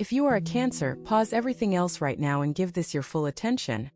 If you are a Cancer, pause everything else right now and give this your full attention.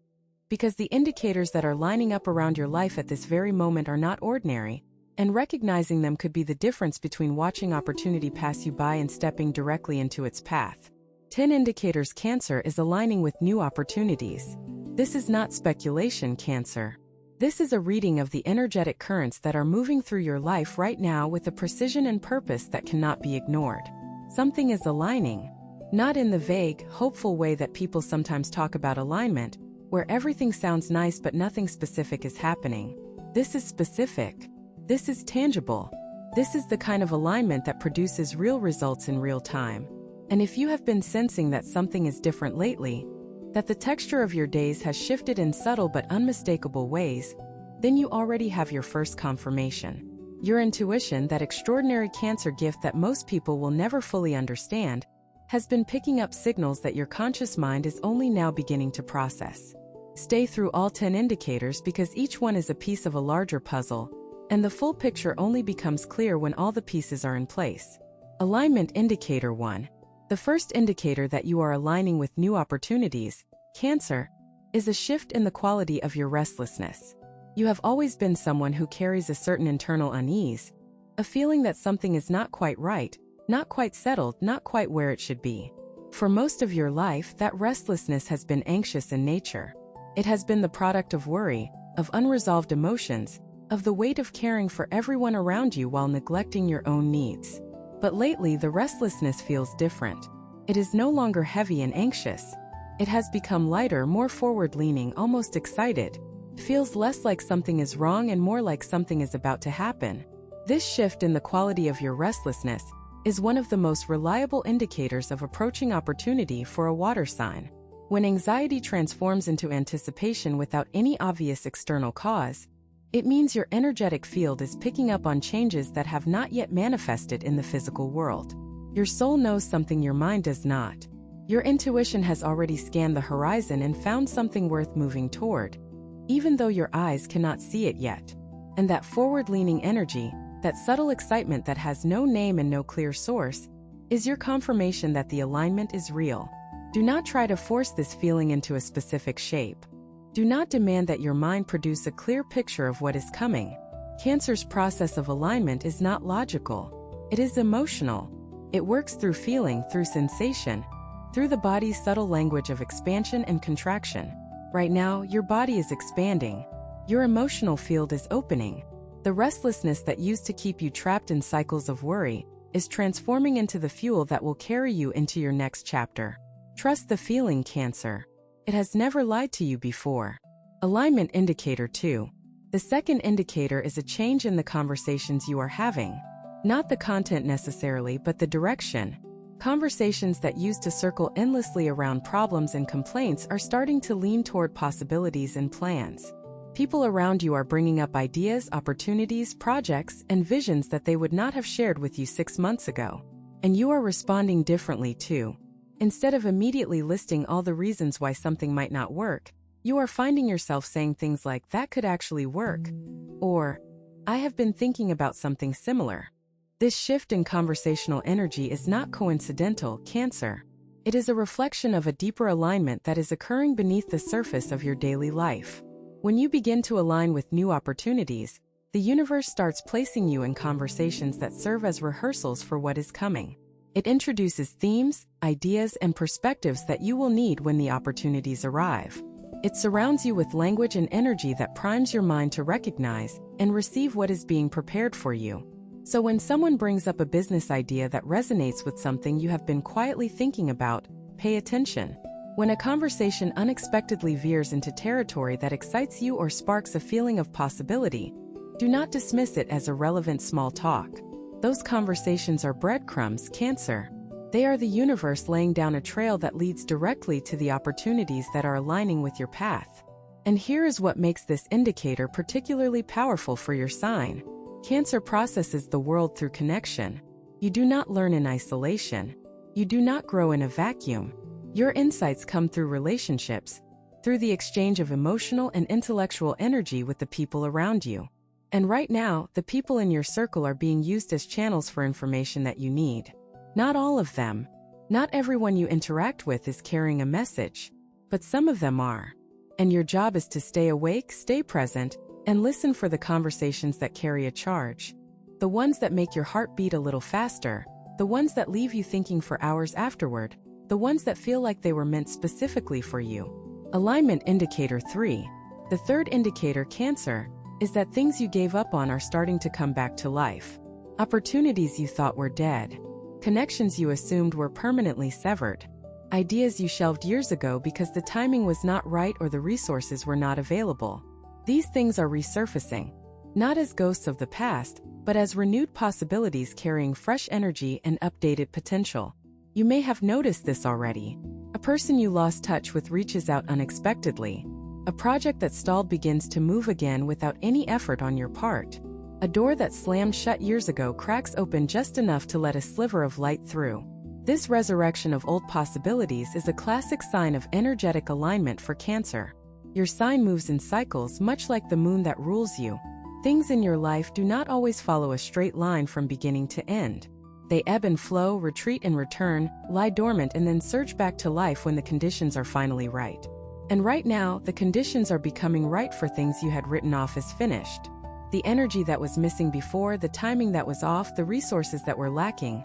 Because the indicators that are lining up around your life at this very moment are not ordinary, and recognizing them could be the difference between watching opportunity pass you by and stepping directly into its path. 10 indicators Cancer is aligning with new opportunities. This is not speculation, Cancer. This is a reading of the energetic currents that are moving through your life right now with a precision and purpose that cannot be ignored. Something is aligning. Not in the vague, hopeful way that people sometimes talk about alignment, where everything sounds nice but nothing specific is happening. This is specific. This is tangible. This is the kind of alignment that produces real results in real time. And if you have been sensing that something is different lately, that the texture of your days has shifted in subtle but unmistakable ways, then you already have your first confirmation. Your intuition, that extraordinary Cancer gift that most people will never fully understand, has been picking up signals that your conscious mind is only now beginning to process. Stay through all 10 indicators because each one is a piece of a larger puzzle, and the full picture only becomes clear when all the pieces are in place. Alignment Indicator 1. The first indicator that you are aligning with new opportunities, Cancer, is a shift in the quality of your restlessness. You have always been someone who carries a certain internal unease, a feeling that something is not quite right, not quite settled, not quite where it should be. For most of your life, that restlessness has been anxious in nature. It has been the product of worry, of unresolved emotions, of the weight of caring for everyone around you while neglecting your own needs. But lately, the restlessness feels different. It is no longer heavy and anxious. It has become lighter, more forward-leaning, almost excited. Feels less like something is wrong and more like something is about to happen. This shift in the quality of your restlessness is one of the most reliable indicators of approaching opportunity for a water sign. When anxiety transforms into anticipation without any obvious external cause, it means your energetic field is picking up on changes that have not yet manifested in the physical world. Your soul knows something your mind does not. Your intuition has already scanned the horizon and found something worth moving toward, even though your eyes cannot see it yet. And that forward-leaning energy, that subtle excitement that has no name and no clear source, is your confirmation that the alignment is real. Do not try to force this feeling into a specific shape. Do not demand that your mind produce a clear picture of what is coming. Cancer's process of alignment is not logical. It is emotional. It works through feeling, through sensation, through the body's subtle language of expansion and contraction. Right now, your body is expanding. Your emotional field is opening. The restlessness that used to keep you trapped in cycles of worry is transforming into the fuel that will carry you into your next chapter. Trust the feeling, Cancer. It has never lied to you before. Alignment Indicator 2. The second indicator is a change in the conversations you are having. Not the content necessarily, but the direction. Conversations that used to circle endlessly around problems and complaints are starting to lean toward possibilities and plans. People around you are bringing up ideas, opportunities, projects, and visions that they would not have shared with you 6 months ago. And you are responding differently too. Instead of immediately listing all the reasons why something might not work, you are finding yourself saying things like, "That could actually work," or "I have been thinking about something similar." This shift in conversational energy is not coincidental, Cancer. It is a reflection of a deeper alignment that is occurring beneath the surface of your daily life. When you begin to align with new opportunities, the universe starts placing you in conversations that serve as rehearsals for what is coming. It introduces themes, ideas, and perspectives that you will need when the opportunities arrive. It surrounds you with language and energy that primes your mind to recognize and receive what is being prepared for you. So when someone brings up a business idea that resonates with something you have been quietly thinking about, pay attention. When a conversation unexpectedly veers into territory that excites you or sparks a feeling of possibility, do not dismiss it as irrelevant small talk. Those conversations are breadcrumbs, Cancer. They are the universe laying down a trail that leads directly to the opportunities that are aligning with your path. And here is what makes this indicator particularly powerful for your sign. Cancer processes the world through connection. You do not learn in isolation. You do not grow in a vacuum. Your insights come through relationships, through the exchange of emotional and intellectual energy with the people around you. And right now, the people in your circle are being used as channels for information that you need. Not all of them, Not everyone you interact with is carrying a message, but some of them are. And your job is to stay awake, stay present, and listen for the conversations that carry a charge. The ones that make your heart beat a little faster, the ones that leave you thinking for hours afterward, the ones that feel like they were meant specifically for you. Alignment indicator 3. The third indicator, Cancer, is that things you gave up on are starting to come back to life. Opportunities you thought were dead. Connections you assumed were permanently severed. Ideas you shelved years ago because the timing was not right or the resources were not available. These things are resurfacing, not as ghosts of the past, but as renewed possibilities carrying fresh energy and updated potential. You may have noticed this already. A person you lost touch with reaches out unexpectedly. A project that stalled begins to move again without any effort on your part. A door that slammed shut years ago cracks open just enough to let a sliver of light through. This resurrection of old possibilities is a classic sign of energetic alignment for Cancer. Your sign moves in cycles, much like the moon that rules you. Things in your life do not always follow a straight line from beginning to end. They ebb and flow, retreat and return, lie dormant and then surge back to life when the conditions are finally right. And right now, the conditions are becoming right for things you had written off as finished. The energy that was missing before, the timing that was off, the resources that were lacking.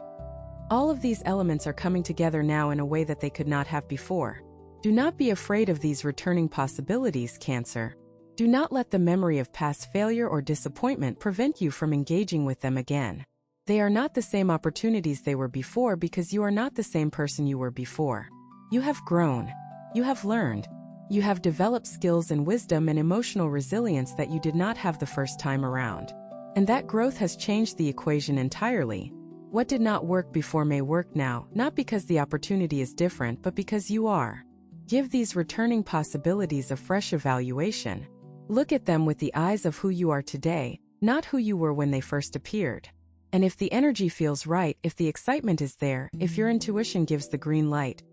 All of these elements are coming together now in a way that they could not have before. Do not be afraid of these returning possibilities, Cancer. Do not let the memory of past failure or disappointment prevent you from engaging with them again. They are not the same opportunities they were before because you are not the same person you were before. You have grown. You have learned. You have developed skills and wisdom and emotional resilience that you did not have the first time around. And that growth has changed the equation entirely. What did not work before may work now, not because the opportunity is different, but because you are. Give these returning possibilities a fresh evaluation. Look at them with the eyes of who you are today, not who you were when they first appeared. And if the energy feels right, if the excitement is there, if your intuition gives the green light,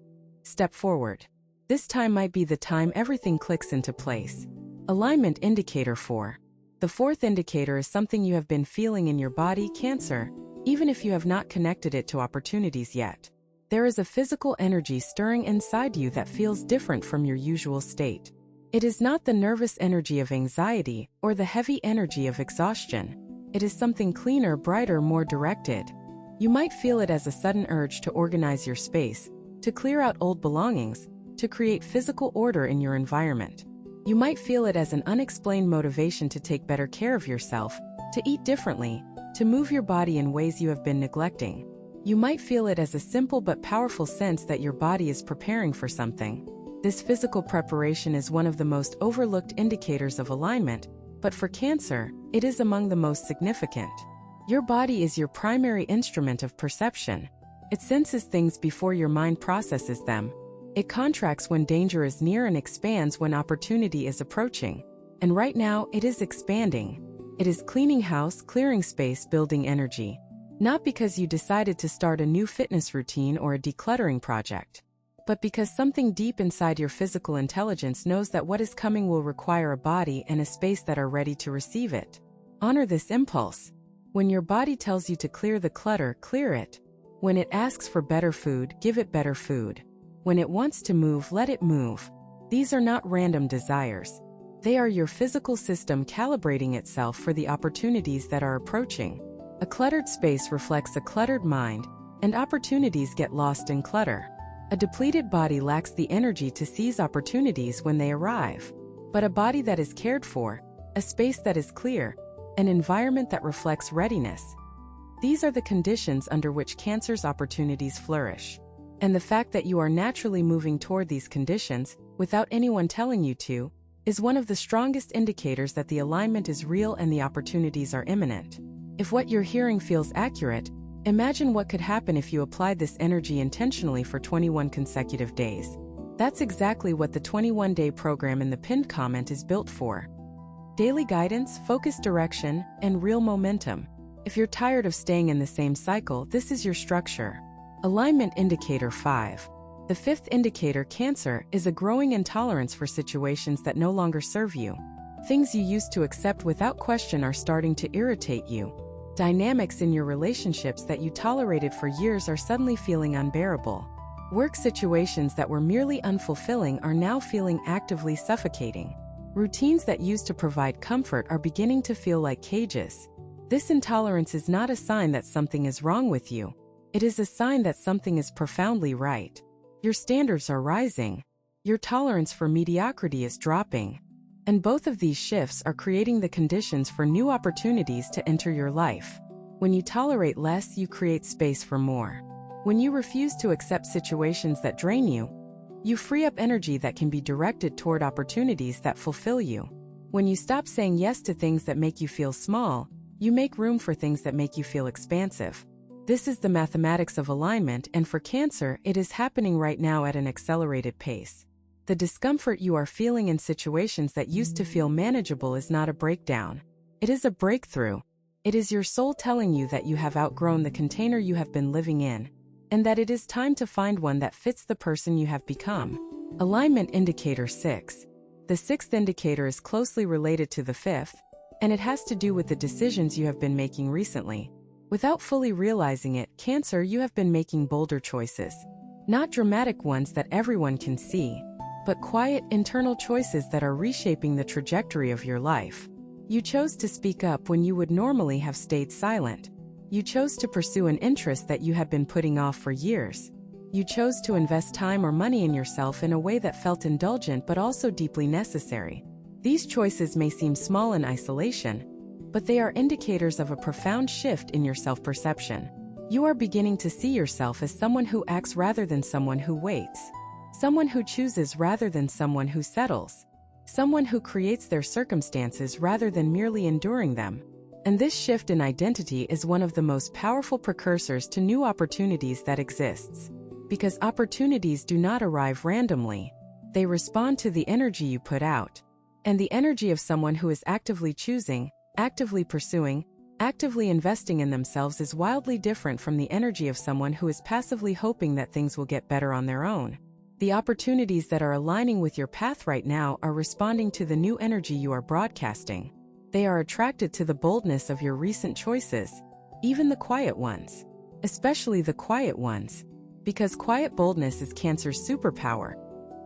step forward. This time might be the time everything clicks into place. Alignment indicator 4. The fourth indicator is something you have been feeling in your body, Cancer, even if you have not connected it to opportunities yet. There is a physical energy stirring inside you that feels different from your usual state. It is not the nervous energy of anxiety or the heavy energy of exhaustion. It is something cleaner, brighter, more directed. You might feel it as a sudden urge to organize your space, to clear out old belongings, to create physical order in your environment. You might feel it as an unexplained motivation to take better care of yourself, to eat differently, to move your body in ways you have been neglecting. You might feel it as a simple but powerful sense that your body is preparing for something. This physical preparation is one of the most overlooked indicators of alignment, but for Cancer, it is among the most significant. Your body is your primary instrument of perception. It senses things before your mind processes them. It contracts when danger is near and expands when opportunity is approaching. And right now, it is expanding. It is cleaning house, clearing space, building energy. Not because you decided to start a new fitness routine or a decluttering project, but because something deep inside your physical intelligence knows that what is coming will require a body and a space that are ready to receive it. Honor this impulse. When your body tells you to clear the clutter, clear it. When it asks for better food, give it better food. When it wants to move, let it move. These are not random desires. They are your physical system calibrating itself for the opportunities that are approaching. A cluttered space reflects a cluttered mind, and opportunities get lost in clutter. A depleted body lacks the energy to seize opportunities when they arrive. But a body that is cared for, a space that is clear, an environment that reflects readiness. These are the conditions under which Cancer's opportunities flourish. And the fact that you are naturally moving toward these conditions, without anyone telling you to, is one of the strongest indicators that the alignment is real and the opportunities are imminent. If what you're hearing feels accurate, imagine what could happen if you applied this energy intentionally for 21 consecutive days. That's exactly what the 21-day program in the pinned comment is built for. Daily guidance, focused direction, and real momentum. If you're tired of staying in the same cycle, this is your structure. Alignment indicator 5. The fifth indicator, Cancer, is a growing intolerance for situations that no longer serve you. Things you used to accept without question are starting to irritate you. Dynamics in your relationships that you tolerated for years are suddenly feeling unbearable. Work situations that were merely unfulfilling are now feeling actively suffocating. Routines that used to provide comfort are beginning to feel like cages. This intolerance is not a sign that something is wrong with you. It is a sign that something is profoundly right. Your standards are rising. Your tolerance for mediocrity is dropping. And both of these shifts are creating the conditions for new opportunities to enter your life. When you tolerate less, you create space for more. When you refuse to accept situations that drain you, you free up energy that can be directed toward opportunities that fulfill you. When you stop saying yes to things that make you feel small, you make room for things that make you feel expansive. This is the mathematics of alignment, and for Cancer, it is happening right now at an accelerated pace. The discomfort you are feeling in situations that used to feel manageable is not a breakdown. It is a breakthrough. It is your soul telling you that you have outgrown the container you have been living in, and that it is time to find one that fits the person you have become. Alignment Indicator 6. The sixth indicator is closely related to the fifth, and it has to do with the decisions you have been making recently. Without fully realizing it, Cancer, you have been making bolder choices. Not dramatic ones that everyone can see, but quiet, internal choices that are reshaping the trajectory of your life. You chose to speak up when you would normally have stayed silent. You chose to pursue an interest that you had been putting off for years. You chose to invest time or money in yourself in a way that felt indulgent but also deeply necessary. These choices may seem small in isolation, but they are indicators of a profound shift in your self-perception. You are beginning to see yourself as someone who acts rather than someone who waits. Someone who chooses rather than someone who settles. Someone who creates their circumstances rather than merely enduring them. And this shift in identity is one of the most powerful precursors to new opportunities that exists. Because opportunities do not arrive randomly. They respond to the energy you put out. And the energy of someone who is actively choosing, actively pursuing, actively investing in themselves is wildly different from the energy of someone who is passively hoping that things will get better on their own. The opportunities that are aligning with your path right now are responding to the new energy you are broadcasting. They are attracted to the boldness of your recent choices, even the quiet ones. Especially the quiet ones. Because quiet boldness is Cancer's superpower,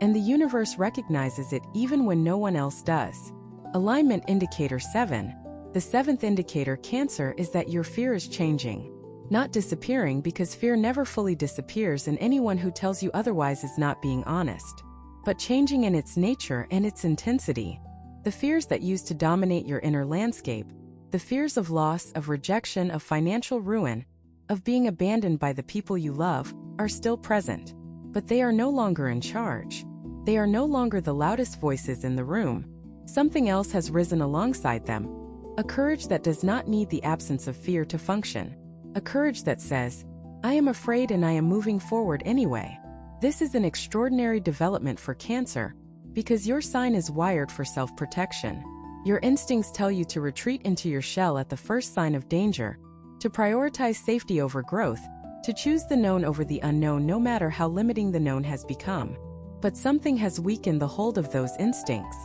and the universe recognizes it even when no one else does. Alignment Indicator 7. The seventh indicator, Cancer, is that your fear is changing. Not disappearing, because fear never fully disappears, and anyone who tells you otherwise is not being honest. But changing in its nature and its intensity. The fears that used to dominate your inner landscape, the fears of loss, of rejection, of financial ruin, of being abandoned by the people you love, are still present. But they are no longer in charge. They are no longer the loudest voices in the room. Something else has risen alongside them. A courage that does not need the absence of fear to function. A courage that says, I am afraid and I am moving forward anyway. This is an extraordinary development for Cancer, because your sign is wired for self-protection. Your instincts tell you to retreat into your shell at the first sign of danger, to prioritize safety over growth, to choose the known over the unknown no matter how limiting the known has become. But something has weakened the hold of those instincts.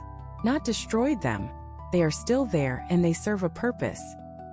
Not destroyed them. They are still there and they serve a purpose.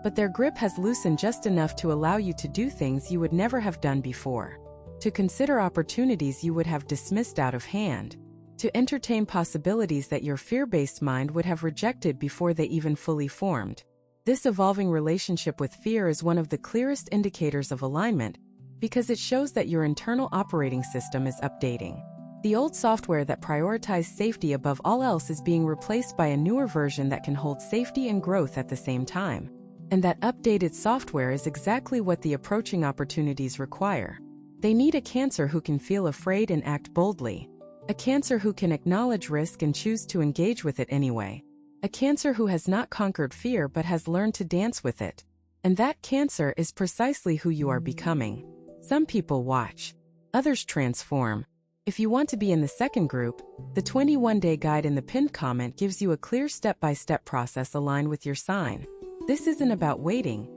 But their grip has loosened just enough to allow you to do things you would never have done before. To consider opportunities you would have dismissed out of hand. To entertain possibilities that your fear-based mind would have rejected before they even fully formed. This evolving relationship with fear is one of the clearest indicators of alignment, because it shows that your internal operating system is updating. The old software that prioritized safety above all else is being replaced by a newer version that can hold safety and growth at the same time. And that updated software is exactly what the approaching opportunities require. They need a Cancer who can feel afraid and act boldly. A Cancer who can acknowledge risk and choose to engage with it anyway. A Cancer who has not conquered fear but has learned to dance with it. And that Cancer is precisely who you are becoming. Some people watch. Others transform. If you want to be in the second group, the 21-day guide in the pinned comment gives you a clear step-by-step process aligned with your sign. This isn't about waiting.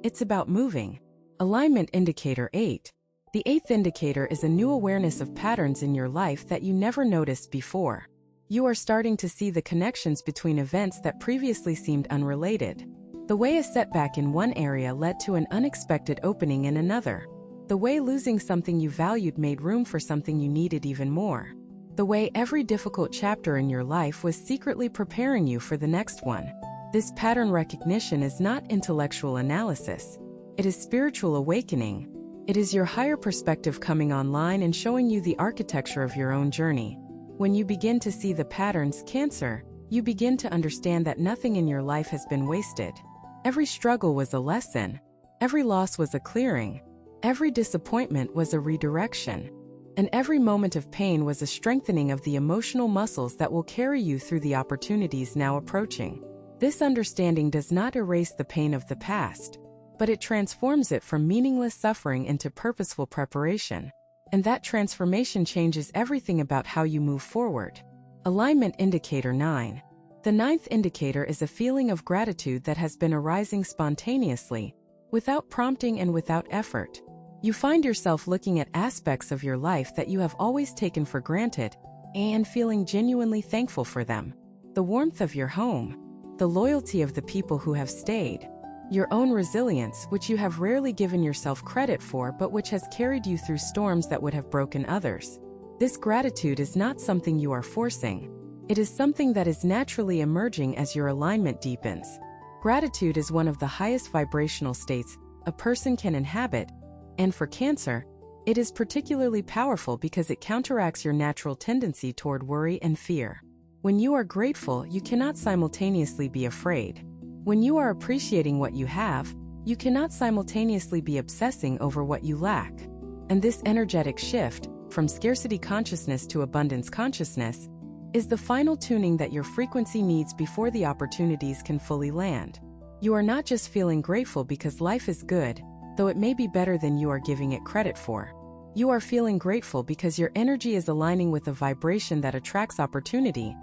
It's about moving. Alignment Indicator 8. The eighth indicator is a new awareness of patterns in your life that you never noticed before. You are starting to see the connections between events that previously seemed unrelated. The way a setback in one area led to an unexpected opening in another. The way losing something you valued made room for something you needed even more. The way every difficult chapter in your life was secretly preparing you for the next one. This pattern recognition is not intellectual analysis. It is spiritual awakening. It is your higher perspective coming online and showing you the architecture of your own journey. When you begin to see the patterns, Cancer, you begin to understand that nothing in your life has been wasted. Every struggle was a lesson. Every loss was a clearing. Every disappointment was a redirection. And every moment of pain was a strengthening of the emotional muscles that will carry you through the opportunities now approaching. This understanding does not erase the pain of the past, but it transforms it from meaningless suffering into purposeful preparation. And that transformation changes everything about how you move forward. Alignment Indicator 9. The ninth indicator is a feeling of gratitude that has been arising spontaneously, without prompting and without effort. You find yourself looking at aspects of your life that you have always taken for granted and feeling genuinely thankful for them. The warmth of your home, the loyalty of the people who have stayed, your own resilience, which you have rarely given yourself credit for but which has carried you through storms that would have broken others. This gratitude is not something you are forcing. It is something that is naturally emerging as your alignment deepens. Gratitude is one of the highest vibrational states a person can inhabit, and for Cancer, it is particularly powerful because it counteracts your natural tendency toward worry and fear. When you are grateful, you cannot simultaneously be afraid. When you are appreciating what you have, you cannot simultaneously be obsessing over what you lack. And this energetic shift, from scarcity consciousness to abundance consciousness, is the final tuning that your frequency needs before the opportunities can fully land. You are not just feeling grateful because life is good, though it may be better than you are giving it credit for. You are feeling grateful because your energy is aligning with a vibration that attracts opportunity,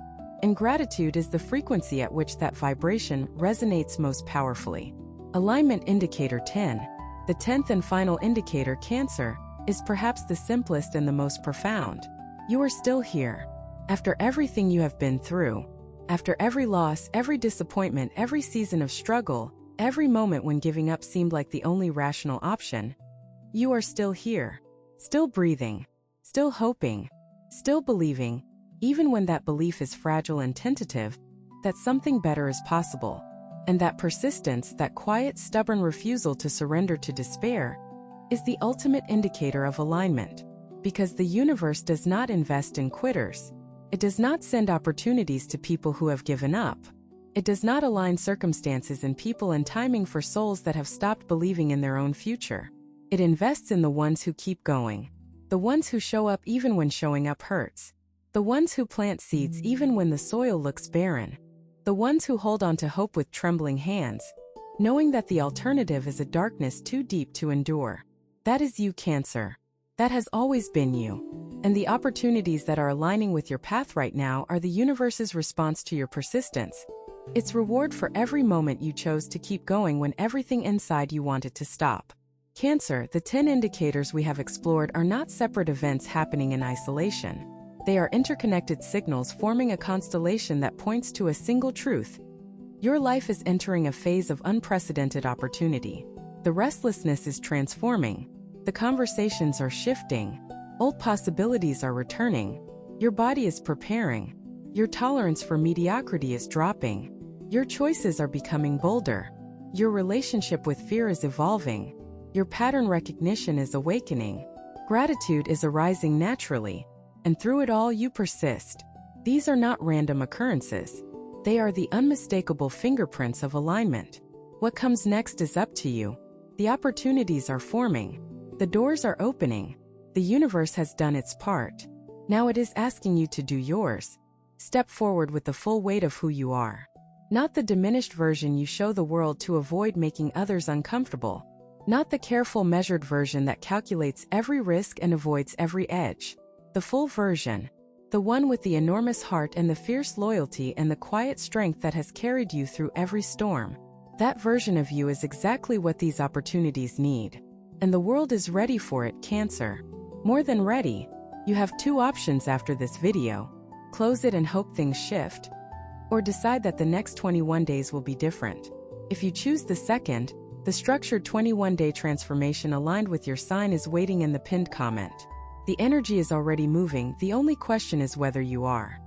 and gratitude is the frequency at which that vibration resonates most powerfully. Alignment Indicator 10. The 10th and final indicator, Cancer, is perhaps the simplest and the most profound. You are still here. After everything you have been through, after every loss, every disappointment, every season of struggle, every moment when giving up seemed like the only rational option, you are still here, still breathing, still hoping, still believing, even when that belief is fragile and tentative, that something better is possible. And that persistence, that quiet, stubborn refusal to surrender to despair, is the ultimate indicator of alignment. Because the universe does not invest in quitters. It does not send opportunities to people who have given up. It does not align circumstances and people and timing for souls that have stopped believing in their own future. It invests in the ones who keep going, the ones who show up even when showing up hurts, the ones who plant seeds even when the soil looks barren, the ones who hold on to hope with trembling hands, knowing that the alternative is a darkness too deep to endure. That is you, Cancer. That has always been you. And the opportunities that are aligning with your path right now are the universe's response to your persistence. Its reward for every moment you chose to keep going when everything inside you wanted to stop. Cancer, the 10 indicators we have explored are not separate events happening in isolation. They are interconnected signals forming a constellation that points to a single truth. Your life is entering a phase of unprecedented opportunity. The restlessness is transforming. The conversations are shifting. Old possibilities are returning. Your body is preparing. Your tolerance for mediocrity is dropping. Your choices are becoming bolder. Your relationship with fear is evolving. Your pattern recognition is awakening. Gratitude is arising naturally. And through it all you persist. These are not random occurrences. They are the unmistakable fingerprints of alignment. What comes next is up to you. The opportunities are forming. The doors are opening. The universe has done its part. Now it is asking you to do yours. Step forward with the full weight of who you are. Not the diminished version you show the world to avoid making others uncomfortable. Not the careful, measured version that calculates every risk and avoids every edge. The full version. The one with the enormous heart and the fierce loyalty and the quiet strength that has carried you through every storm. That version of you is exactly what these opportunities need. And the world is ready for it, Cancer. More than ready. You have two options after this video. Close it and hope things shift. Or decide that the next 21 days will be different. If you choose the second, The structured 21-day transformation aligned with your sign is waiting in the pinned comment. The energy is already moving, the only question is whether you are.